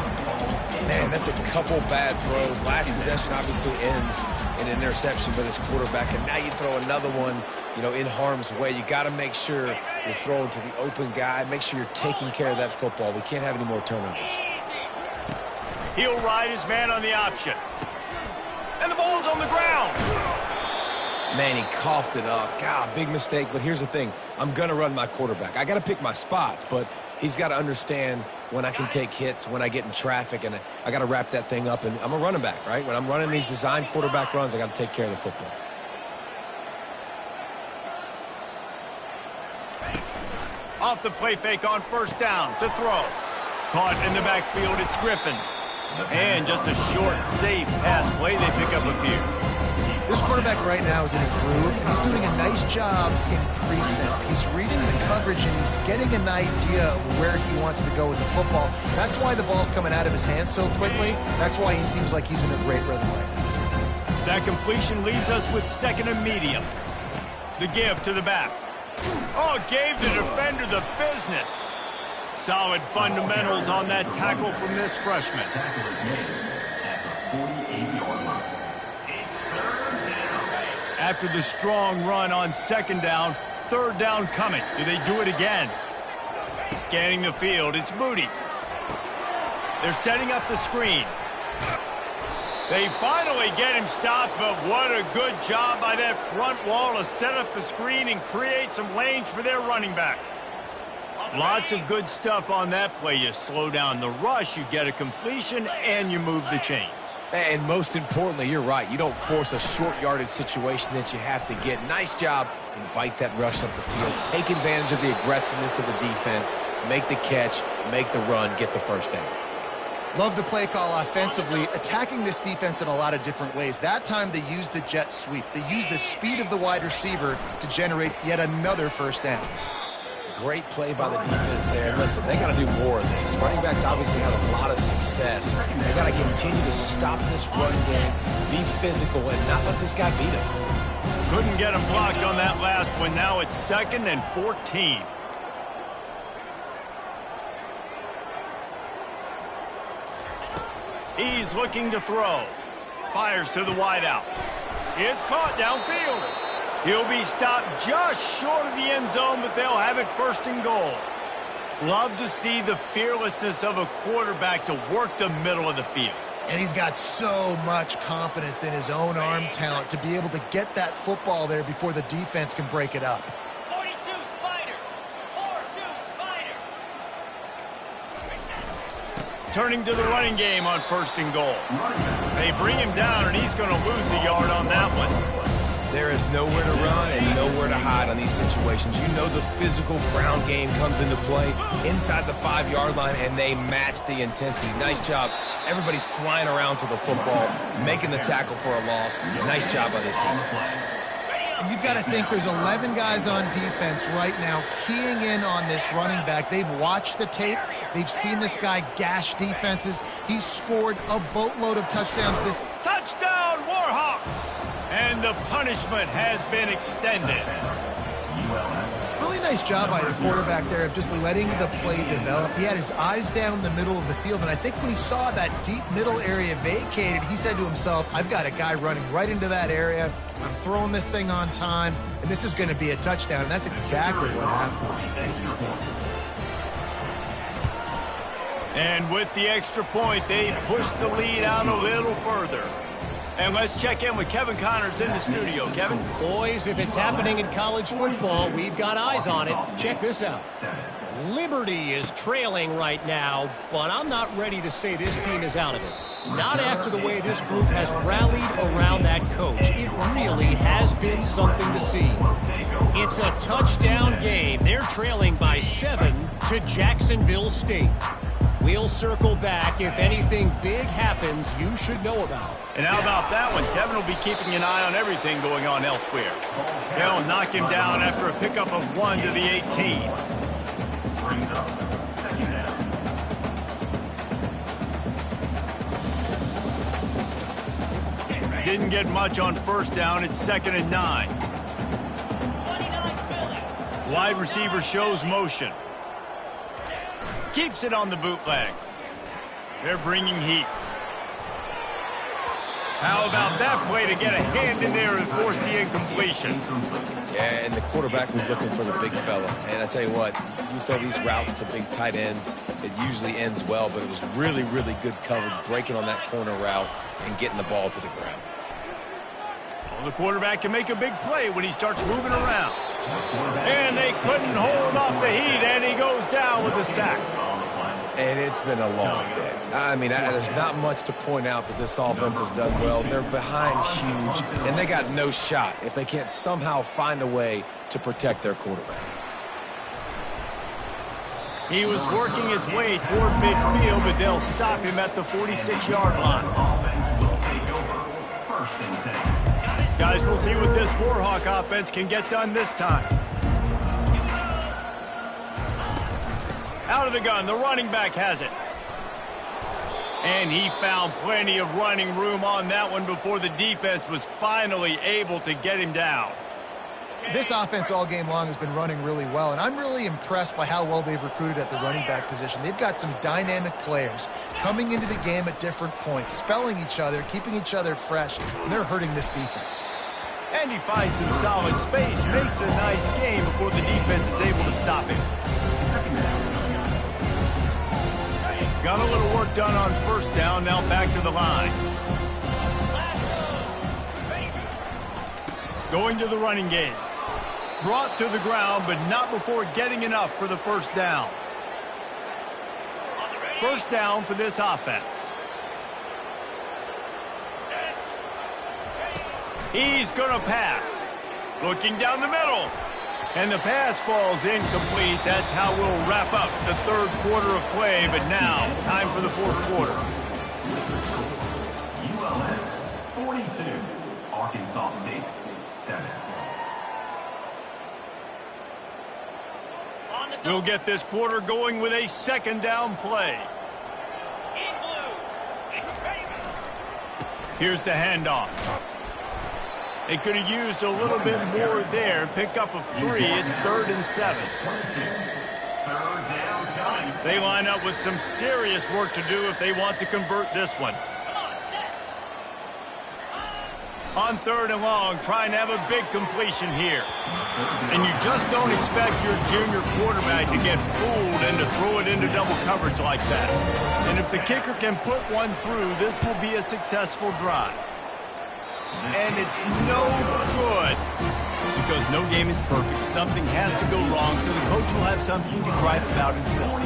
Man, that's a couple bad throws. Last possession obviously ends in an interception by this quarterback, and now you throw another one, you know, in harm's way. You got to make sure you're throwing to the open guy. Make sure you're taking care of that football. We can't have any more turnovers. He'll ride his man on the option. And the ball's on the ground. Man, he coughed it up. God, big mistake. But here's the thing. I'm going to run my quarterback. I got to pick my spots, but he's got to understand when I can take hits, when I get in traffic, and I got to wrap that thing up. And I'm a running back, right? When I'm running these design quarterback runs, I got to take care of the football. Off the play fake on 1st down to throw. Caught in the backfield, it's Griffin. And just a short, safe pass play. They pick up a few. This quarterback right now is in a groove, and he's doing a nice job in pre-snap. He's reading the coverage, and he's getting an idea of where he wants to go with the football. That's why the ball's coming out of his hands so quickly. That's why he seems like he's in a great rhythm right now. That completion leaves us with 2nd and medium. The give to the back. Oh, gave the defender the business. Solid fundamentals on that tackle from this freshman. After the strong run on 2nd down, 3rd down coming. Do they do it again? Scanning the field, it's Moody. They're setting up the screen. They finally get him stopped, but what a good job by that front wall to set up the screen and create some lanes for their running back. Lots of good stuff on that play. You slow down the rush, you get a completion, and you move the chains. And most importantly, you're right. You don't force a short yardage situation that you have to get. Nice job. Invite that rush up the field. Take advantage of the aggressiveness of the defense. Make the catch. Make the run. Get the 1st down. Love the play call offensively, attacking this defense in a lot of different ways. That time they used the jet sweep. They used the speed of the wide receiver to generate yet another 1st down. Great play by the defense there. And listen, they got to do more of this. Running backs obviously had a lot of success. They got to continue to stop this run game, be physical, and not let this guy beat him. Couldn't get him blocked on that last one. Now it's 2nd and 14. He's looking to throw. Fires to the wideout. It's caught downfield. He'll be stopped just short of the end zone, but they'll have it 1st and goal. Love to see the fearlessness of a quarterback to work the middle of the field. And he's got so much confidence in his own arm talent to be able to get that football there before the defense can break it up. 42 Spider. 4-2 Spider. Turning to the running game on 1st and goal. They bring him down, and he's going to lose a yard on that one. There is nowhere to run and nowhere to hide on these situations. You know the physical ground game comes into play inside the 5-yard line, and they match the intensity. Nice job. Everybody flying around to the football, making the tackle for a loss. Nice job by this defense. And you've got to think there's 11 guys on defense right now keying in on this running back. They've watched the tape. They've seen this guy gash defenses. He's scored a boatload of touchdowns this. Touchdown, Warhawks! And the punishment has been extended. Really nice job by the quarterback there of just letting the play develop. He had his eyes down the middle of the field, and I think when he saw that deep middle area vacated, he said to himself, I've got a guy running right into that area. I'm throwing this thing on time, and this is going to be a touchdown, and that's exactly what happened. And with the extra point, they push the lead out a little further. And let's check in with Kevin Connors in the studio. Kevin? Boys, if it's happening in college football, we've got eyes on it. Check this out. Liberty is trailing right now, but I'm not ready to say this team is out of it. Not after the way this group has rallied around that coach. It really has been something to see. It's a touchdown game. They're trailing by 7 to Jacksonville State. We'll circle back if anything big happens you should know about. And how about that one? Kevin will be keeping an eye on everything going on elsewhere. They'll knock him down after a pickup of 1 to the 18. Brings up second down. Didn't get much on first down. It's 2nd and 9. 29 Philly. Wide receiver shows motion. Keeps it on the bootleg. They're bringing heat. How about that play to get a hand in there and force the incompletion? Yeah, and the quarterback was looking for the big fella. And I tell you what, you throw these routes to big tight ends, it usually ends well, but it was really, really good coverage, breaking on that corner route and getting the ball to the ground. Well, the quarterback can make a big play when he starts moving around. And they couldn't hold off the heat, and he goes down with a sack. And it's been a long day. I mean, there's not much to point out that this offense has done well. They're behind huge, and they got no shot if they can't somehow find a way to protect their quarterback. He was working his way toward midfield, but they'll stop him at the 46-yard line. Offense will take over. 1st and 10. Guys, we'll see what this Warhawk offense can get done this time. Out of the gun, the running back has it. And he found plenty of running room on that one before the defense was finally able to get him down. This offense all game long has been running really well, and I'm really impressed by how well they've recruited at the running back position. They've got some dynamic players coming into the game at different points, spelling each other, keeping each other fresh, and they're hurting this defense. And he finds some solid space, makes a nice game before the defense is able to stop him. Got a little work done on first down, now back to the line. Going to the running game. Brought to the ground, but not before getting enough for the first down. First down for this offense. He's going to pass. Looking down the middle. And the pass falls incomplete. That's how we'll wrap up the 3rd quarter of play. But now, time for the 4th quarter. ULM 42, Arkansas State 7. We'll get this quarter going with a 2nd down play. Here's the handoff. They could have used a little bit more there. Pick up of 3. It's 3rd and 7. They line up with some serious work to do if they want to convert this one. On 3rd and long, trying to have a big completion here. And you just don't expect your junior quarterback to get fooled and to throw it into double coverage like that. And if the kicker can put one through, this will be a successful drive. And it's no good because no game is perfect. Something has to go wrong, so the coach will have something to gripe about in film.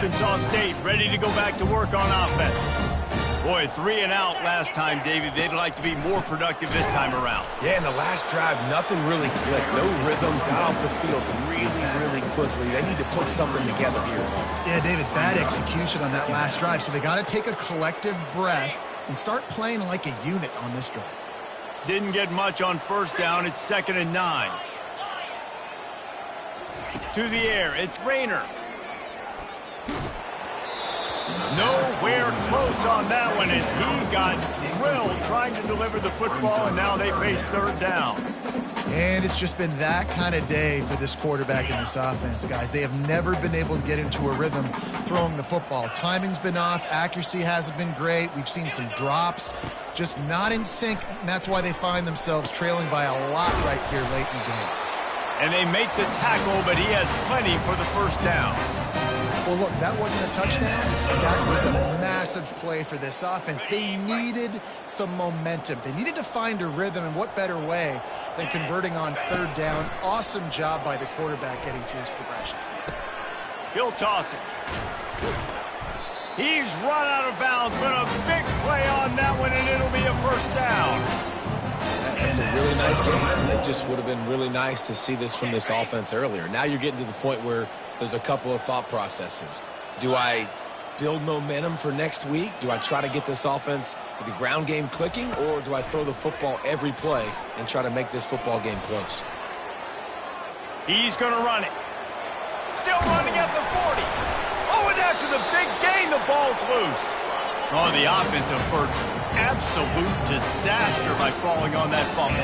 Arkansas State ready to go back to work on offense. Boy, 3 and out last time, David. They'd like to be more productive this time around. Yeah, in the last drive, nothing really clicked. No rhythm, got off the field really quickly. They need to put something together here. Yeah, David, bad execution on that last drive. So they got to take a collective breath and start playing like a unit on this drive. Didn't get much on first down. It's 2nd and 9. To the air, it's Rayner. Nowhere close on that one as he got drilled trying to deliver the football, and now they face 3rd down. And it's just been that kind of day for this quarterback in this offense, guys. They have never been able to get into a rhythm throwing the football. Timing's been off. Accuracy hasn't been great. We've seen some drops, just not in sync, and that's why they find themselves trailing by a lot right here late in the game. And they make the tackle, but he has plenty for the first down. Well, look, that wasn't a touchdown. That was a massive play for this offense. They needed some momentum. They needed to find a rhythm, and what better way than converting on 3rd down. Awesome job by the quarterback getting through his progression. He'll toss it. He's run out of bounds, but a big play on that one, and it'll be a first down. That's a really nice game. It just would have been really nice to see this from this offense earlier. Now you're getting to the point where there's a couple of thought processes. Do I build momentum for next week? Do I try to get this offense with the ground game clicking, or do I throw the football every play and try to make this football game close? He's going to run it. Still running at the 40. Oh, and after the big gain, the ball's loose. Oh, the offensive effort's absolute disaster by falling on that fumble.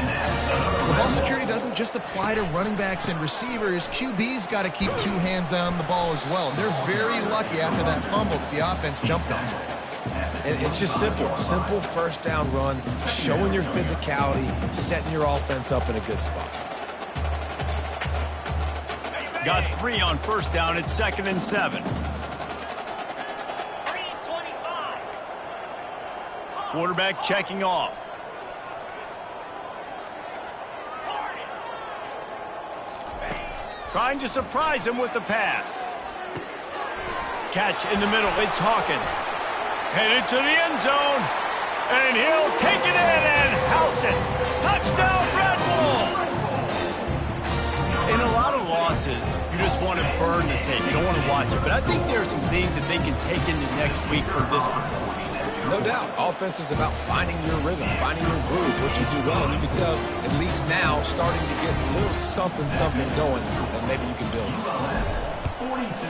The ball security doesn't just apply to running backs and receivers. QB's got to keep 2 hands on the ball as well. They're very lucky after that fumble that the offense jumped on. And it's just simple. Simple first down run, showing your physicality, setting your offense up in a good spot. Got 3 on first down. It's 2nd and 7. Quarterback checking off. Trying to surprise him with the pass. Catch in the middle. It's Hawkins. Headed to the end zone. And he'll take it in and house it. Touchdown, Red Wolves! In a lot of losses, you just want to burn the tape. You don't want to watch it. But I think there are some things that they can take into next week from this performance. No doubt. Offense is about finding your rhythm, finding your groove, what you do well. And you can tell, at least now, starting to get a little something going that maybe you can build. 42,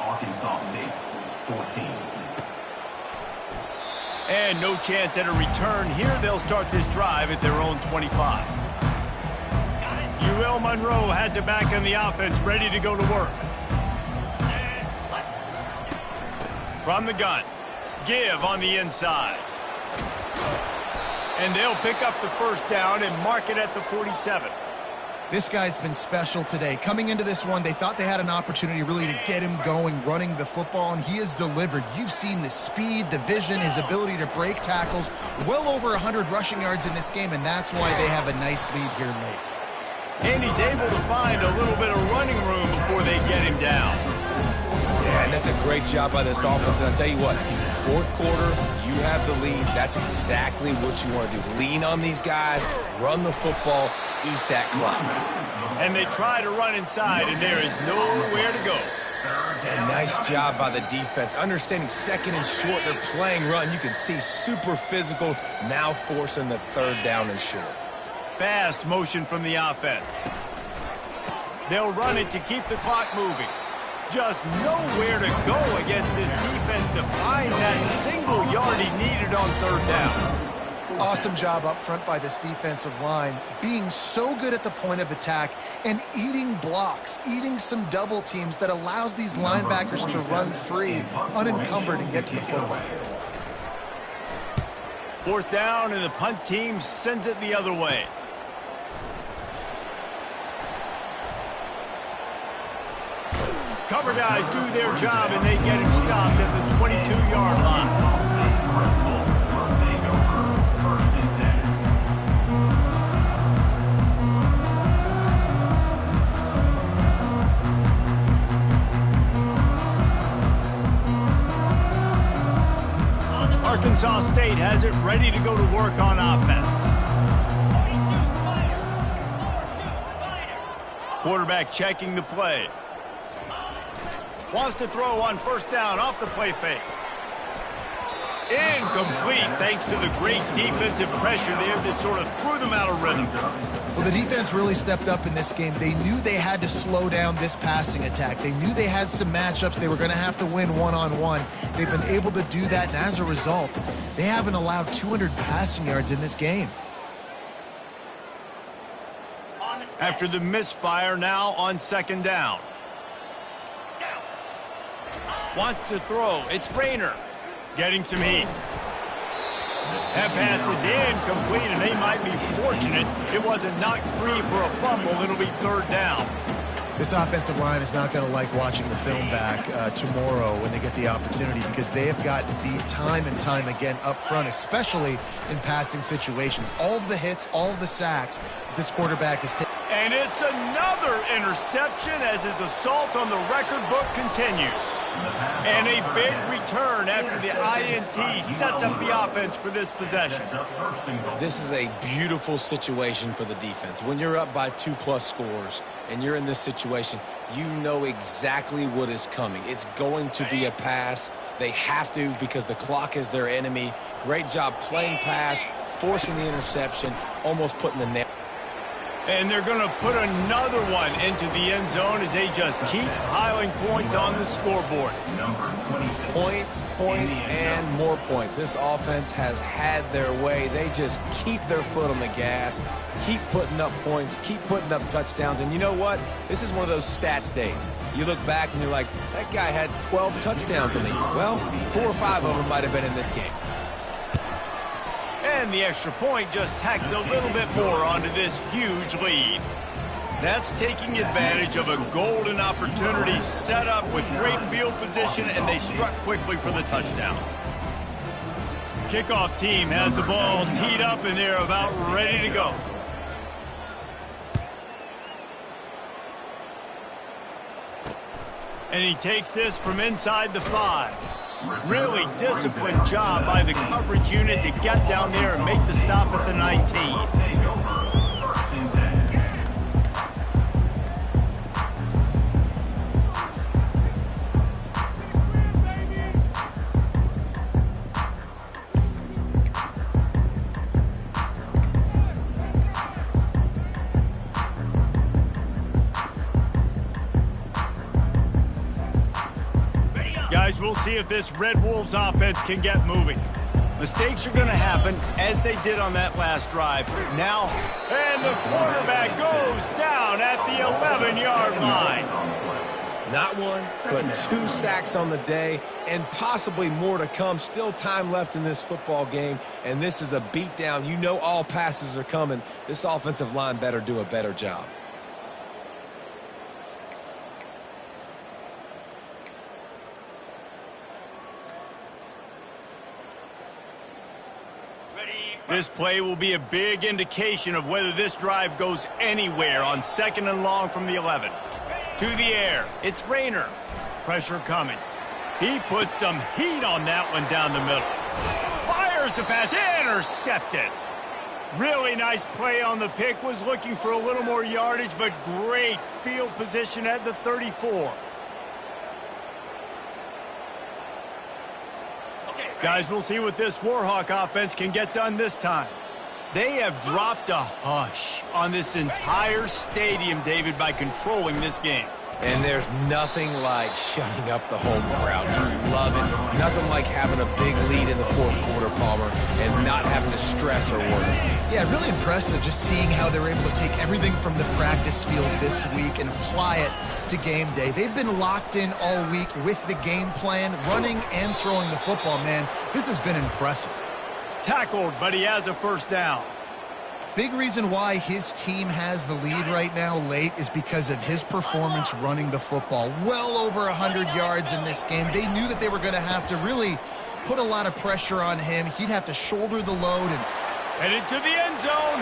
Arkansas State, 14. And no chance at a return here. They'll start this drive at their own 25. UL Monroe has it back on the offense, ready to go to work. From the gun. Give on the inside. And they'll pick up the first down and mark it at the 47. This guy's been special today. Coming into this one, they thought they had an opportunity really to get him going, running the football, and he has delivered. You've seen the speed, the vision, his ability to break tackles. Well over 100 rushing yards in this game, and that's why they have a nice lead here late. And he's able to find a little bit of running room before they get him down. Yeah, and that's a great job by this offense. And I'll tell you what, 4th quarter, you have the lead. That's exactly what you want to do. Lean on these guys, run the football, eat that clock. And they try to run inside, and there is nowhere to go. And nice job by the defense. Understanding 2nd and short, they're playing run. You can see super physical, now forcing the 3rd down and short. Fast motion from the offense. They'll run it to keep the clock moving. Just nowhere to go against this defense to find that single yard he needed on 3rd down. Awesome job up front by this defensive line, being so good at the point of attack and eating blocks, eating some double teams that allows these linebackers to run free, unencumbered, and get to the football. 4th down, and the punt team sends it the other way. Cover guys do their job, and they get him stopped at the 22-yard line. Arkansas State has it ready to go to work on offense. 42 Spider. 42 Spider. Quarterback checking the play. Wants to throw on first down off the play fake. Incomplete thanks to the great defensive pressure there that sort of threw them out of rhythm. Well, the defense really stepped up in this game. They knew they had to slow down this passing attack. They knew they had some matchups they were going to have to win one-on-one. They've been able to do that, and as a result, they haven't allowed 200 passing yards in this game. After the misfire, now on second down. Wants to throw. It's Rayner. Getting some heat. That pass is incomplete, and they might be fortunate it wasn't knocked free for a fumble. It'll be third down. This offensive line is not going to like watching the film back tomorrow when they get the opportunity, because they have gotten beat time and time again up front, especially in passing situations. All of the hits, all of the sacks this quarterback is taking. And it's another interception as his assault on the record book continues. And a big return after the INT sets up the offense for this possession. This is a beautiful situation for the defense. When you're up by 2+ scores and you're in this situation, you know exactly what is coming. It's going to be a pass. They have to, because the clock is their enemy. Great job playing pass, forcing the interception, almost putting the nail. And they're going to put another one into the end zone as they just keep piling points on the scoreboard. Points, and more points. This offense has had their way. They just keep their foot on the gas, keep putting up points, keep putting up touchdowns. And you know what? This is one of those stats days. You look back and you're like, that guy had 12 touchdowns in the year. Well, 4 or 5 of them might have been in this game. And the extra point just tacks a little bit more onto this huge lead. That's taking advantage of a golden opportunity set up with great field position, and they struck quickly for the touchdown. Kickoff team has the ball teed up, and they're about ready to go. And he takes this from inside the 5. Really disciplined job by the coverage unit to get down there and make the stop at the 19. Guys, we'll see if this Red Wolves offense can get moving. Mistakes are going to happen, as they did on that last drive. Now, and the quarterback goes down at the 11-yard line. Not one, but 2 sacks on the day, and possibly more to come. Still time left in this football game, and this is a beatdown. You know all passes are coming. This offensive line better do a better job. This play will be a big indication of whether this drive goes anywhere on 2nd and long from the 11. To the air, it's Rayner. Pressure coming. He puts some heat on that one down the middle. Fires the pass, intercepted. Really nice play on the pick. Was looking for a little more yardage, but great field position at the 34. Guys, we'll see what this Warhawk offense can get done this time. They have dropped a hush on this entire stadium, David, by controlling this game. And there's nothing like shutting up the home crowd. You love it. Nothing like having a big lead in the 4th quarter, Palmer, and not having to stress or worry. Yeah, really impressive just seeing how they're able to take everything from the practice field this week and apply it to game day. They've been locked in all week with the game plan, running and throwing the football, man. This has been impressive. Tackled, but he has a first down. Big reason why his team has the lead right now late is because of his performance running the football. Well over 100 yards in this game. They knew that they were going to have to really put a lot of pressure on him. He'd have to shoulder the load. And headed to the end zone.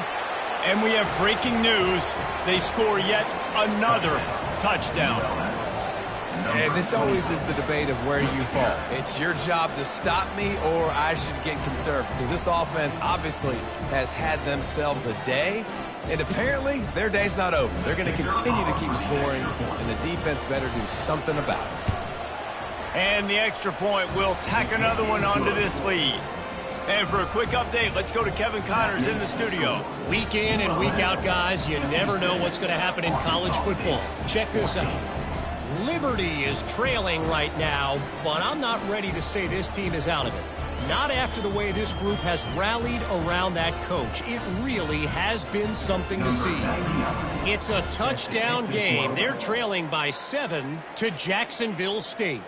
And we have breaking news. They score yet another touchdown. And this always is the debate of where you fall. It's your job to stop me, or I should get conserved, because this offense obviously has had themselves a day, and apparently their day's not over. They're going to continue to keep scoring, and the defense better do something about it. And the extra point will tack another one onto this lead. And for a quick update, let's go to Kevin Connors in the studio. Week in and week out, guys, you never know what's going to happen in college football. Check this out. Liberty is trailing right now, but I'm not ready to say this team is out of it. Not after the way this group has rallied around that coach. It really has been something to see. It's a touchdown game. They're trailing by 7 to Jacksonville State.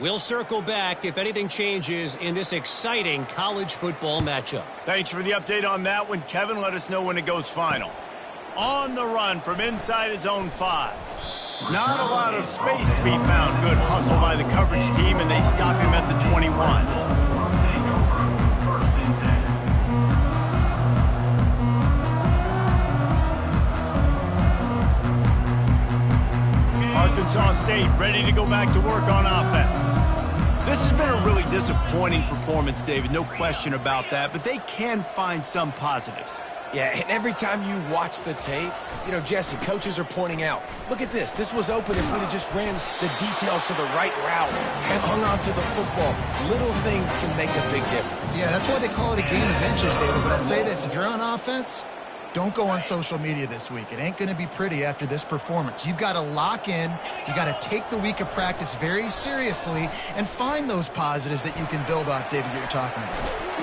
We'll circle back if anything changes in this exciting college football matchup. Thanks for the update on that one, Kevin. Let us know when it goes final. On the run from inside his own 5. Not a lot of space to be found. Good hustle by the coverage team, and they stop him at the 21. Arkansas State ready to go back to work on offense. This has been a really disappointing performance, David, no question about that, but they can find some positives. Yeah, and every time you watch the tape, you know, Jesse, coaches are pointing out, look at this. This was open if we'd have just ran the details to the right route and hung on to the football. Little things can make a big difference. Yeah, that's why they call it a game of inches, David. But I say this, if you're on offense, don't go on social media this week. It ain't going to be pretty after this performance. You've got to lock in. You got to take the week of practice very seriously and find those positives that you can build off, David, that you're talking about.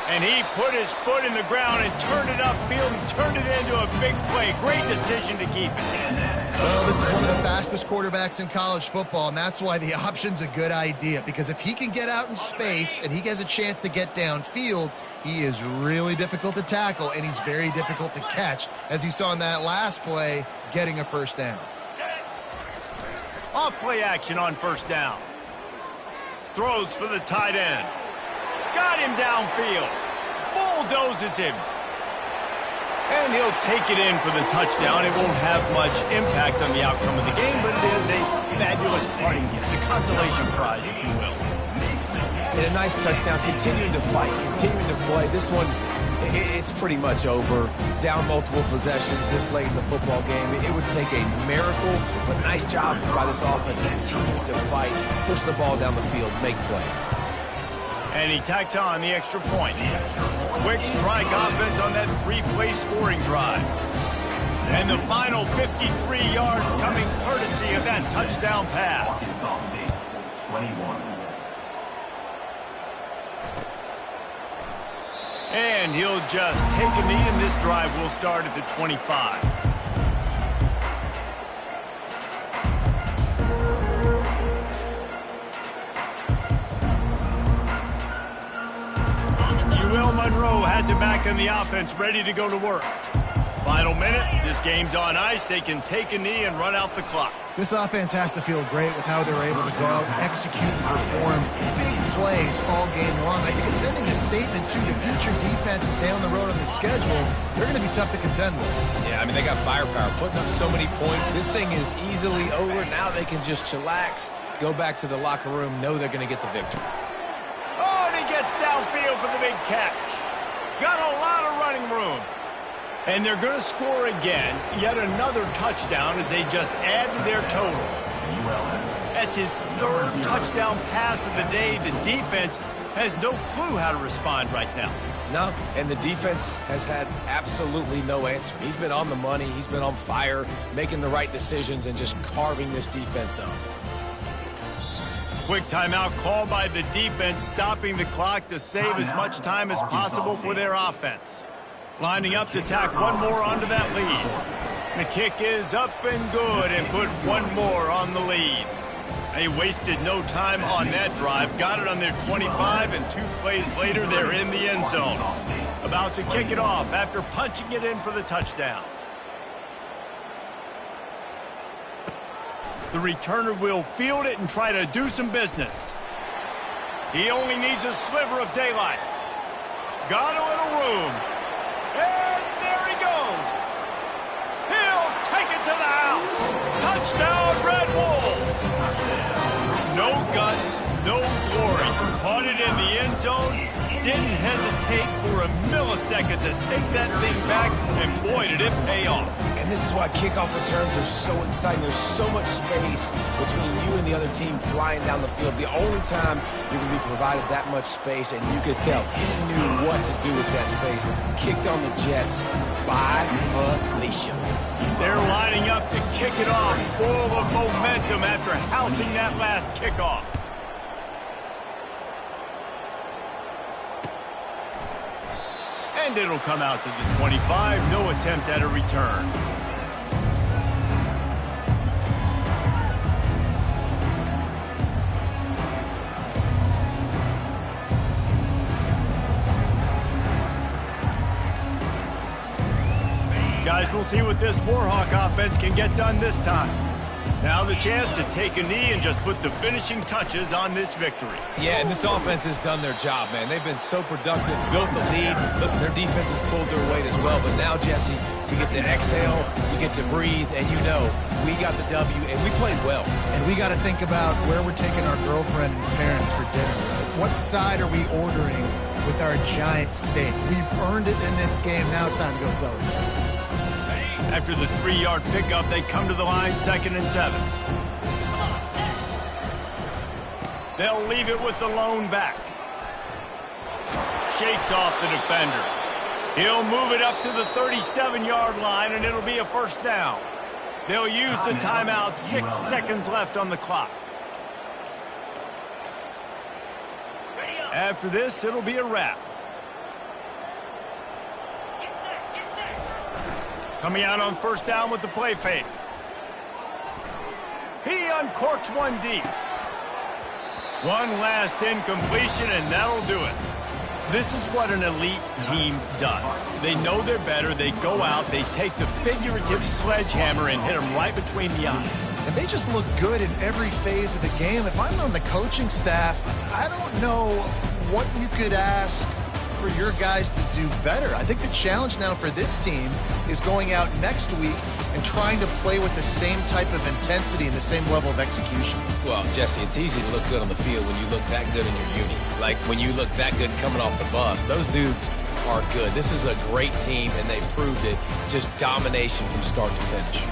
And he put his foot in the ground and turned it upfield and turned it into a big play. Great decision to keep it. Well, this is one of the fastest quarterbacks in college football, and that's why the option's a good idea. Because if he can get out in space and he has a chance to get downfield, he is really difficult to tackle, and he's very difficult to catch, as you saw in that last play, getting a first down. Off play action on first down. Throws for the tight end. Got him downfield. Bulldozes him. And he'll take it in for the touchdown. It won't have much impact on the outcome of the game, but it is a fabulous parting gift, a consolation prize, if you will. And a nice touchdown, continuing to fight, continuing to play. This one, it's pretty much over. Down multiple possessions this late in the football game. It would take a miracle, but nice job by this offense, continuing to fight, push the ball down the field, make plays. And he tacks on the extra point. Quick strike offense on that 3-play scoring drive. And the final 53 yards coming courtesy of that touchdown pass. Arkansas State, 21. And he'll just take a knee, and this drive will start at the 25. UL Monroe has it back in the offense, ready to go to work. Final minute, this game's on ice. They can take a knee and run out the clock. This offense has to feel great with how they're able to go out, execute, and perform big plays all game long. I think it's sending a statement to the future defenses down the road on the schedule. They're going to be tough to contend with. Yeah, I mean, they got firepower, putting up so many points. This thing is easily over. Now they can just chillax, go back to the locker room, know they're going to get the victory. Oh, and he gets downfield for the big catch. Got a lot of running room. And they're going to score again, yet another touchdown as they just add to their total. That's his third touchdown pass of the day. The defense has no clue how to respond right now. No, and the defense has had absolutely no answer. He's been on the money. He's been on fire, making the right decisions and just carving this defense up. Quick timeout call by the defense, stopping the clock to save as much time as possible for their offense. Lining up to tack one more onto that lead. The kick is up and good and put one more on the lead. They wasted no time on that drive. Got it on their 25, and 2 plays later, they're in the end zone. About to kick it off after punching it in for the touchdown. The returner will field it and try to do some business. He only needs a sliver of daylight. Got a little room. And there he goes. He'll take it to the house. Touchdown, Red Wolves. No guts, no glory. Caught it in the end zone. Didn't hesitate for a millisecond to take that thing back, and boy, did it pay off. And this is why kickoff returns are so exciting. There's so much space between you and the other team flying down the field. The only time you're going to be provided that much space, and you could tell he knew what to do with that space. Kicked on the Jets by Felicia. They're lining up to kick it off, full of momentum after housing that last kickoff. And it'll come out to the 25. No attempt at a return. Guys, we'll see what this Warhawk offense can get done this time. Now the chance to take a knee and just put the finishing touches on this victory. Yeah, and this offense has done their job, man. They've been so productive, built the lead. Listen, their defense has pulled their weight as well. But now, Jesse, we get to exhale, we get to breathe, and you know, we got the W, and we played well. And we got to think about where we're taking our girlfriend and parents for dinner. What side are we ordering with our giant steak? We've earned it in this game. Now it's time to go celebrate. After the 3-yard pickup, they come to the line, 2nd and 7. They'll leave it with the lone back. Shakes off the defender. He'll move it up to the 37-yard line, and it'll be a first down. They'll use the timeout, 6 seconds left on the clock. After this, it'll be a wrap. Coming out on first down with the play fake. He uncorks one deep. One last incompletion, and that'll do it. This is what an elite team does. They know they're better. They go out, they take the figurative sledgehammer and hit them right between the eyes. And they just look good in every phase of the game. If I'm on the coaching staff, I don't know what you could ask for your guys to do better. I think the challenge now for this team is going out next week and trying to play with the same type of intensity and the same level of execution. Well, Jesse, it's easy to look good on the field when you look that good in your uni. Like when you look that good coming off the bus. Those dudes are good. This is a great team, and they proved it. Just domination from start to finish.